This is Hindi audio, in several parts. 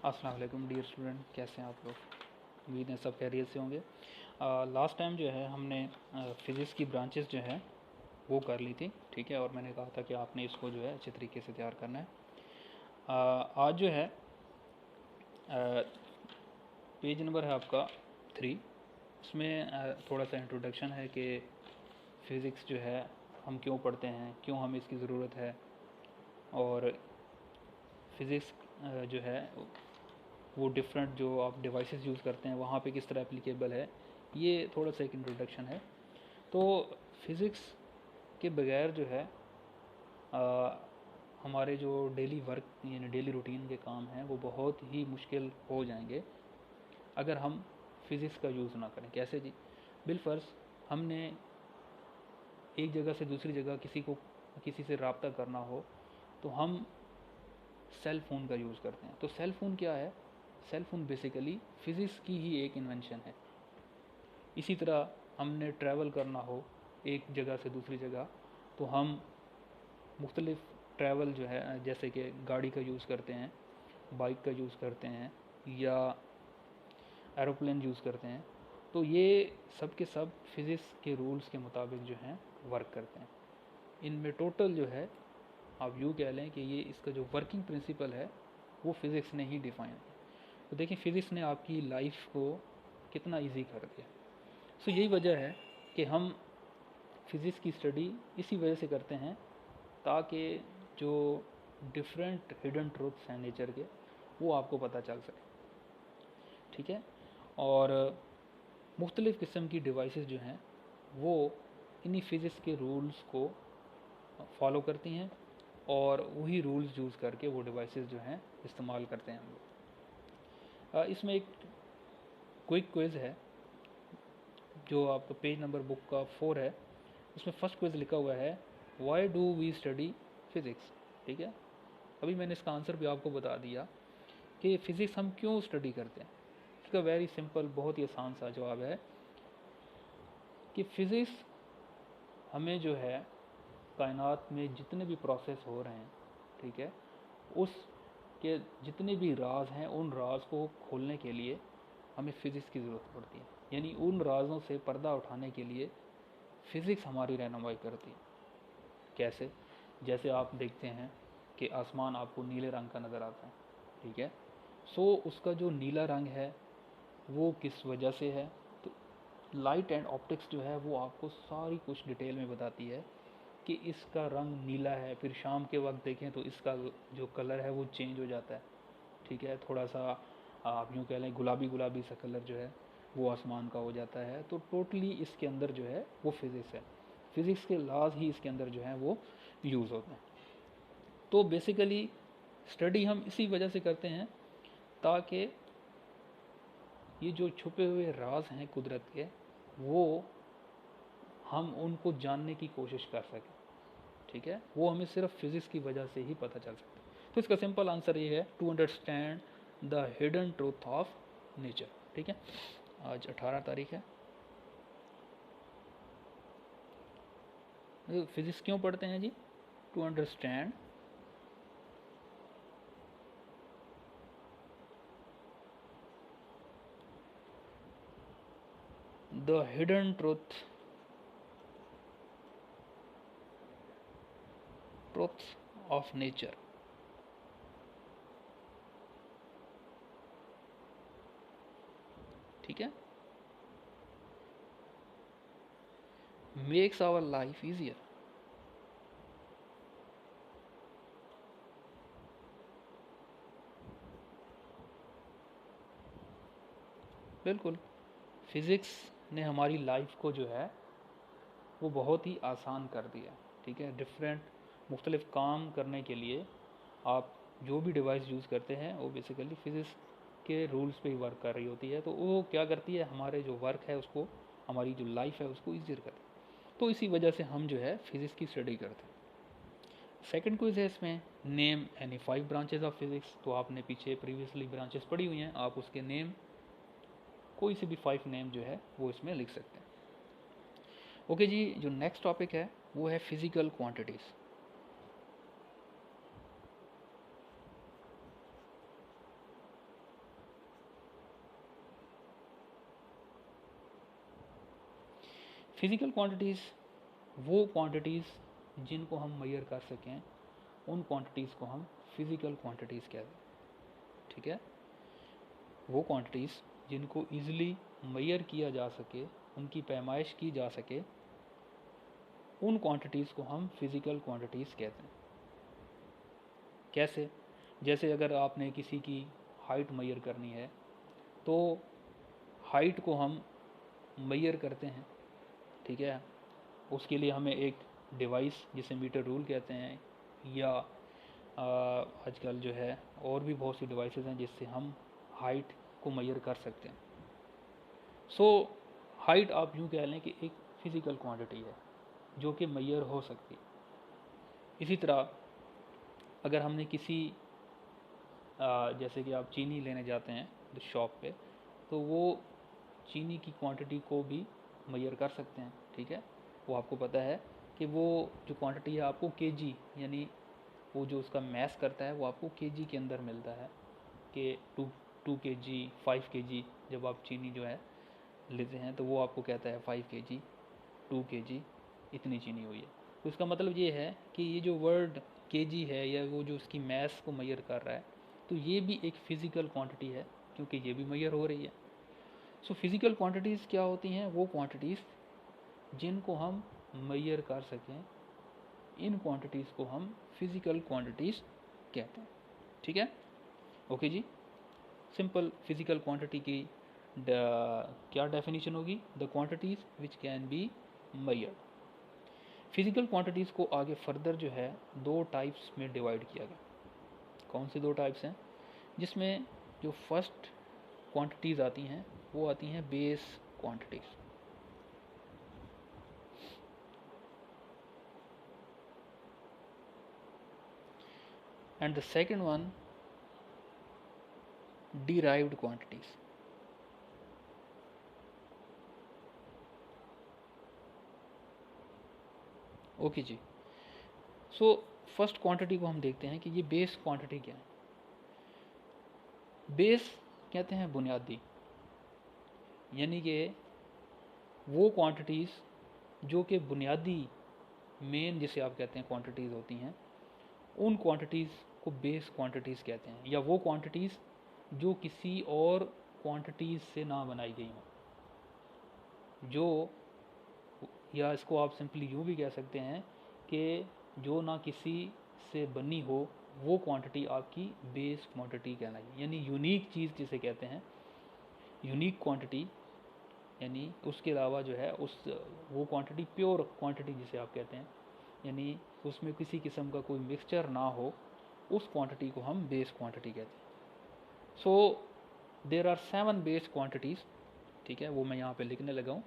अस्सलाम वालेकुम डियर स्टूडेंट, कैसे हैं आप लोग? उम्मीद है सब खैरियत से होंगे। लास्ट टाइम जो है हमने फ़िज़िक्स की ब्रांचेस जो है वो कर ली थी, ठीक है। और मैंने कहा था कि आपने इसको जो है अच्छे तरीके से तैयार करना है। आज जो है पेज नंबर है आपका 3। उसमें थोड़ा सा इंट्रोडक्शन है कि फ़िज़िक्स जो है हम क्यों पढ़ते हैं, क्यों हमें इसकी ज़रूरत है, और फ़िज़िक्स जो है वो डिफरेंट जो आप डिवाइसेस यूज़ करते हैं वहाँ पे किस तरह एप्लीकेबल है। ये थोड़ा सा एक इंट्रोडक्शन है। तो फिज़िक्स के बगैर जो है आ, हमारे जो डेली वर्क यानी डेली रूटीन के काम हैं वो बहुत ही मुश्किल हो जाएंगे अगर हम फिज़िक्स का यूज़ ना करें। कैसे जी? बिलफर्ज हमने एक जगह से दूसरी जगह किसी से रब्ता करना हो तो हम सेल फ़ोन का यूज़ करते हैं। तो सेल फ़ोन क्या है? सेल फ़ोन बेसिकली फ़िज़िक्स की ही एक इन्वेंशन है। इसी तरह हमने ट्रैवल करना हो एक जगह से दूसरी जगह तो हम मुख्तलिफ़ ट्रैवल जो है जैसे कि गाड़ी का यूज़ करते हैं, बाइक का यूज़ करते हैं या एरोप्लेन यूज़ करते हैं। तो ये सब के सब फिज़िक्स के रूल्स के मुताबिक जो हैं वर्क करते हैं। इनमें टोटल जो है आप यूँ कह लें कि ये इसका जो वर्किंग प्रिंसिपल है वो फिज़िक्स ने ही डिफ़ाइन है। तो देखिए फिज़िक्स ने आपकी लाइफ को कितना इजी कर दिया। सो यही वजह है कि हम फिज़िक्स की स्टडी इसी वजह से करते हैं ताकि जो डिफरेंट हिडन ट्रूथ्स हैं नेचर के वो आपको पता चल सके, ठीक है। और मुख्तलिफ़ किस्म की डिवाइसेस जो हैं वो इन्हीं फिज़िक्स के रूल्स को फॉलो करती हैं और वही रूल्स यूज़ करके वो डिवाइसेस जो हैं इस्तेमाल करते हैं हम लोग। इसमें एक क्विक क्विज़ है जो आपका पेज नंबर बुक का 4 है। उसमें फर्स्ट क्विज़ लिखा हुआ है why do we study physics, ठीक है। अभी मैंने इसका आंसर भी आपको बता दिया कि फ़िज़िक्स हम क्यों स्टडी करते हैं। इसका वेरी सिंपल, बहुत ही आसान सा जवाब है कि फ़िज़िक्स हमें जो है कायनात में जितने भी प्रोसेस हो रहे हैं, ठीक है, उसके जितने भी राज हैं उन राज को खोलने के लिए हमें फ़िज़िक्स की ज़रूरत पड़ती है। यानी उन राजों से पर्दा उठाने के लिए फ़िज़िक्स हमारी रहनुमाई करती है। कैसे? जैसे आप देखते हैं कि आसमान आपको नीले रंग का नज़र आता है, ठीक है। सो उसका जो नीला रंग है वो किस वजह से है? तो लाइट एंड ऑप्टिक्स जो है वो आपको सारी कुछ डिटेल में बताती है कि इसका रंग नीला है, फिर शाम के वक्त देखें तो इसका जो कलर है वो चेंज हो जाता है, ठीक है। थोड़ा सा आप यूँ कह लें गुलाबी गुलाबी सा कलर जो है वो आसमान का हो जाता है। तो टोटली इसके अंदर जो है वो फिज़िक्स है। फिज़िक्स के लॉज ही इसके अंदर जो हैं वो यूज़ होते हैं। तो बेसिकली स्टडी हम इसी वजह से करते हैं ताकि ये जो छुपे हुए राज हैं कुदरत के वो हम उनको जानने की कोशिश कर सकें, ठीक है। वो हमें सिर्फ फिज़िक्स की वजह से ही पता चल सकता है। तो इसका सिंपल आंसर ये है to understand the hidden truth of nature, ठीक है। आज 18 तारीख है। फिज़िक्स क्यों पढ़ते हैं जी? To understand the hidden truths of nature, ठीक है। Makes our life easier. बिल्कुल, फिज़िक्स ने हमारी लाइफ को जो है वो बहुत ही आसान कर दिया, ठीक है। डिफरेंट मुख्तलिफ़ काम करने के लिए आप जो भी डिवाइस यूज़ करते हैं वो बेसिकली फ़िज़िक्स के रूल्स पे ही वर्क कर रही होती है। तो वो क्या करती है, हमारे जो वर्क है उसको, हमारी जो लाइफ है उसको ईजियर करती है। तो इसी वजह से हम जो है फिज़िक्स की स्टडी करते हैं। सेकंड क्विज है इसमें, name any 5 branches of physics. तो आपने पीछे प्रीवियसली ब्रांचेस पढ़ी हुई हैं, आप उसके नेम कोई से भी 5 नेम जो है वो इसमें लिख सकते हैं। ओके जी, जो नेक्स्ट टॉपिक है वो है फिज़िकल क्वांटिटीज़। फिज़िकल क्वांटिटीज़ वो क्वांटिटीज़ जिनको हम मेजर कर सकें, उन क्वांटिटीज़ को हम फिज़िकल क्वांटिटीज़ कहते हैं। ठीक है, वो क्वांटिटीज़ जिनको ईजिली मेजर किया जा सके, उनकी पैमाइश की जा सके, उन क्वांटिटीज़ को हम फिज़िकल क्वांटिटीज़ कहते हैं। कैसे? जैसे अगर आपने किसी की हाइट मेजर करनी है तो हाइट को हम मेजर करते हैं। ठीक है, उसके लिए हमें एक डिवाइस जिसे मीटर रूल कहते हैं, या आजकल जो है और भी बहुत सी डिवाइसेस हैं जिससे हम हाइट को मेजर कर सकते हैं। सो हाइट आप यूँ कह लें कि एक फिज़िकल क्वांटिटी है जो कि मेजर हो सकती है। इसी तरह अगर हमने किसी जैसे कि आप चीनी लेने जाते हैं शॉप पे, तो वो चीनी की क्वांटिटी को भी मेजर कर सकते हैं। ठीक है, वो आपको पता है कि वो जो क्वांटिटी है आपको केजी, यानी वो जो उसका मैस करता है वो आपको केजी के अंदर मिलता है कि टू केजी 5 केजी। जब आप चीनी जो है लेते हैं तो वो आपको कहता है 5 केजी 2 केजी इतनी चीनी हुई है। तो इसका मतलब ये है कि ये जो वर्ड केजी है या वो जो उसकी मैस को मेजर कर रहा है, तो ये भी एक फ़िज़िकल क्वांटिटी है क्योंकि ये भी मेजर हो रही है। सो फिज़िकल क्वांटिटीज़ क्या होती हैं? वो क्वांटिटीज़ जिनको हम मेजर कर सकें, इन क्वांटिटीज़ को हम फिज़िकल क्वांटिटीज़ कहते हैं। ठीक है, ओके जी। सिंपल फिज़िकल क्वांटिटी की क्या डेफिनेशन होगी? The quantities which can be measured. Physical quantities को आगे फर्दर जो है दो टाइप्स में डिवाइड किया गया। कौन सी दो टाइप्स हैं? जिसमें जो फर्स्ट क्वांटिटीज़ आती हैं वो आती हैं base quantities, and the second one derived quantities। Okay जी। सो फर्स्ट क्वांटिटी को हम देखते हैं कि ये बेस क्वांटिटी क्या है। बेस कहते हैं बुनियादी, यानी कि वो क्वांटिटीज़ जो कि बुनियादी मेन जिसे आप कहते हैं क्वांटिटीज़ होती हैं, उन क्वांटिटीज़ को बेस क्वांटिटीज़ कहते हैं। या वो क्वांटिटीज़ जो किसी और क्वांटिटीज़ से ना बनाई गई हों, जो, या इसको आप सिंपली यूँ भी कह सकते हैं कि जो ना किसी से बनी हो, वो क्वांटिटी आपकी बेस क्वांटिटी कहलाएगी। यानी यूनिक चीज़ जिसे कहते हैं, यूनिक क्वांटिटी, यानी उसके अलावा जो है उस वो क्वांटिटी प्योर क्वांटिटी जिसे आप कहते हैं, यानी उसमें किसी किस्म का कोई मिक्सचर ना हो, उस क्वांटिटी को हम बेस क्वांटिटी कहते हैं। सो देर आर 7 बेस क्वांटिटीज़। ठीक है, वो मैं यहाँ पे लिखने लगा हूँ,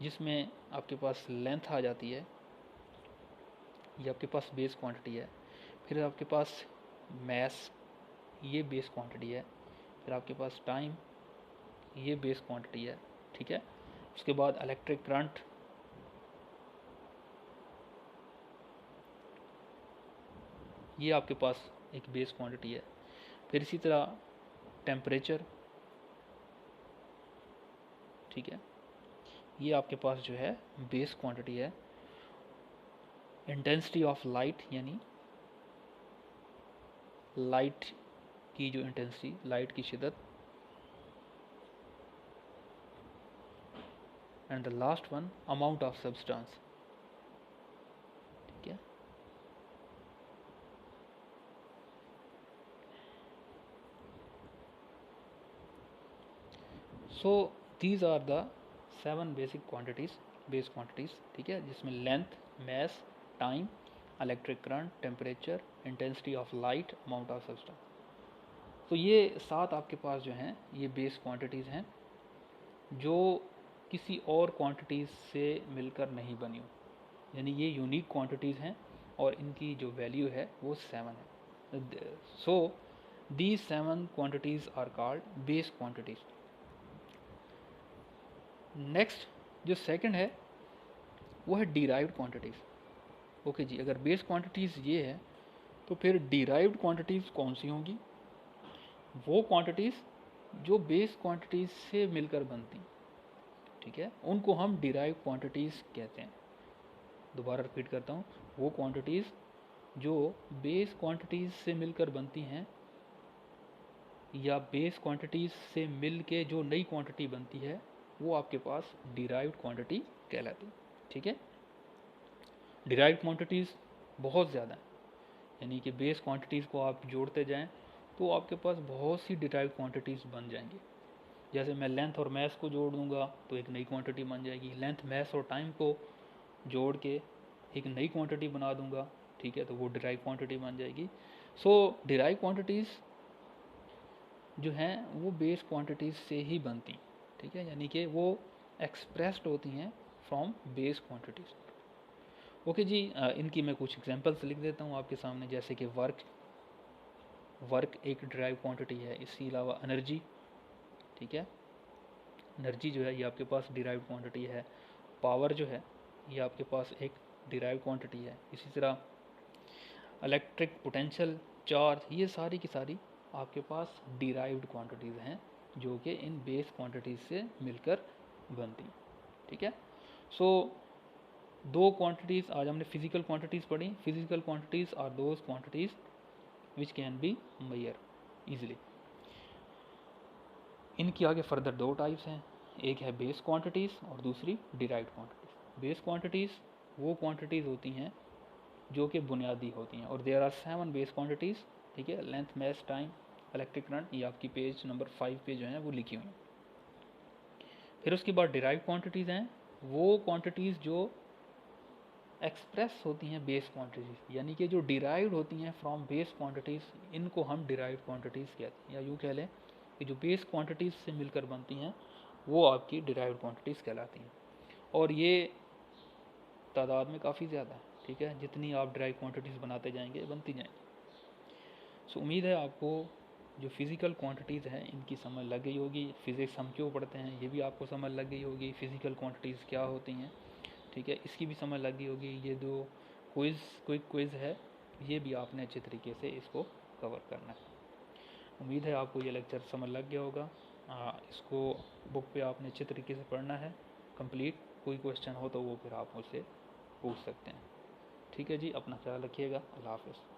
जिसमें आपके पास लेंथ आ जाती है, ये आपके पास बेस क्वांटिटी है। फिर आपके पास मैस, ये बेस क्वांटिटी है। फिर आपके पास टाइम, ये बेस क्वांटिटी है। ठीक है, उसके बाद इलेक्ट्रिक करंट, ये आपके पास एक बेस क्वांटिटी है। फिर इसी तरह टेम्परेचर, ठीक है, ये आपके पास जो है बेस क्वांटिटी है। इंटेंसिटी ऑफ लाइट, यानी लाइट की जो इंटेंसिटी, लाइट की शिद्दत। And the last one amount of substance. ठीक है, so these are the 7 basic quantities, base quantities. ठीक है, जिसमें length, mass, time, electric current, temperature, intensity of light, amount of substance. तो ये 7 आपके पास जो हैं ये बेस क्वांटिटीज़ हैं जो किसी और क्वांटिटीज़ से मिलकर नहीं बनी हो, यानी ये यूनिक क्वांटिटीज़ हैं और इनकी जो वैल्यू है वो 7 है। So these 7 quantities are called base quantities. Next जो सेकंड है वो है डिराइव्ड क्वांटिटीज़। ओके जी, अगर बेस क्वांटिटीज़ ये है तो फिर डिराइव्ड क्वांटिटीज़ कौन सी होंगी? वो क्वांटिटीज़ जो बेस क्वांटिटीज़ से मिलकर बनती। ठीक है, उनको हम डिराइव क्वांटिटीज़ कहते हैं। दोबारा रिपीट करता हूँ, वो क्वांटिटीज़ जो बेस क्वांटिटीज़ से मिलकर बनती हैं या बेस क्वांटिटीज़ से मिल के जो नई क्वांटिटी बनती है, वो आपके पास डिराइव्ड क्वांटिटी कहलाती है। ठीक है, डिराइव्ड क्वांटिटीज़ बहुत ज़्यादा हैं, यानी कि बेस क्वांटिटीज़ को आप जोड़ते जाएं तो आपके पास बहुत सी डिराइव्ड क्वांटिटीज़ बन जाएंगी। जैसे मैं लेंथ और मैथ को जोड़ दूंगा तो एक नई क्वांटिटी बन जाएगी, लेंथ मैथ और टाइम को जोड़ के एक नई क्वांटिटी बना दूंगा, ठीक है, तो वो डिराइव क्वांटिटी बन जाएगी। सो डिराइव क्वांटिटीज़ जो हैं वो बेस क्वांटिटीज़ से ही बनती, ठीक है, यानी कि वो एक्सप्रेस्ड होती हैं फ्रॉम बेस क्वांटिटीज़। ओके जी, इनकी मैं कुछ एग्जांपल्स लिख देता हूँ आपके सामने, जैसे कि वर्क एक डिराइव क्वांटिटी है, इसके अलावा एनर्जी, ठीक है, एनर्जी जो है ये आपके पास डिराइव क्वांटिटी है। पावर जो है ये आपके पास एक डिराइव क्वांटिटी है। इसी तरह इलेक्ट्रिक पोटेंशियल, चार्ज, ये सारी की सारी आपके पास डिराइव्ड क्वांटिटीज़ हैं जो कि इन बेस क्वांटिटीज़ से मिलकर बनती, ठीक है। सो दो क्वांटिटीज़ आज हमने फिजिकल क्वांटिटीज़ पढ़ी। Physical quantities are those quantities which can be measure easily. इनकी आगे फर्दर दो टाइप्स हैं, एक है बेस क्वांटिटीज़ और दूसरी डिराइव्ड क्वांटिटीज़। बेस क्वांटिटीज़ वो क्वांटिटीज़ होती हैं जो कि बुनियादी होती हैं, और देयर आर 7 बेस क्वांटिटीज़, ठीक है, लेंथ, मास, टाइम, इलेक्ट्रिक करंट, ये आपकी पेज नंबर 5 पे जो है वो लिखी हुई हैं। फिर उसके बाद डिराइव क्वांटिटीज़ हैं, वो क्वांटिटीज़ जो एक्सप्रेस होती हैं बेस क्वांटिटीज़, यानी कि जो डिराइव्ड होती हैं फ्रॉम बेस क्वांटिटीज़, इनको हम डिराइव्ड क्वांटिटीज़ कहते हैं, या यूँ कह लें कि जो बेस क्वांटिटीज़ से मिलकर बनती हैं वो आपकी डिराइव्ड क्वांटिटीज़ कहलाती हैं। और ये तादाद में काफ़ी ज़्यादा है, ठीक है, जितनी आप डिराइव क्वांटिटीज़ बनाते जाएंगे बनती जाएंगी। सो उम्मीद है आपको जो फिज़िकल क्वांटिटीज़ हैं इनकी समझ लग गई होगी। फिज़िक्स हम क्यों पढ़ते हैं ये भी आपको समझ लग गई होगी, फिज़िकल क्वांटिटीज़ क्या होती हैं, ठीक है, इसकी भी समझ लग गई होगी। ये जो क्विक क्विज़ है ये भी आपने अच्छे तरीके से इसको कवर करना है। उम्मीद है आपको ये लेक्चर समझ लग गया होगा। इसको बुक पे आपने अच्छे तरीके से पढ़ना है कंप्लीट। कोई क्वेश्चन हो तो वो फिर आप मुझसे पूछ सकते हैं। ठीक है जी, अपना ख्याल रखिएगा। अल्लाह हाफ़िज़।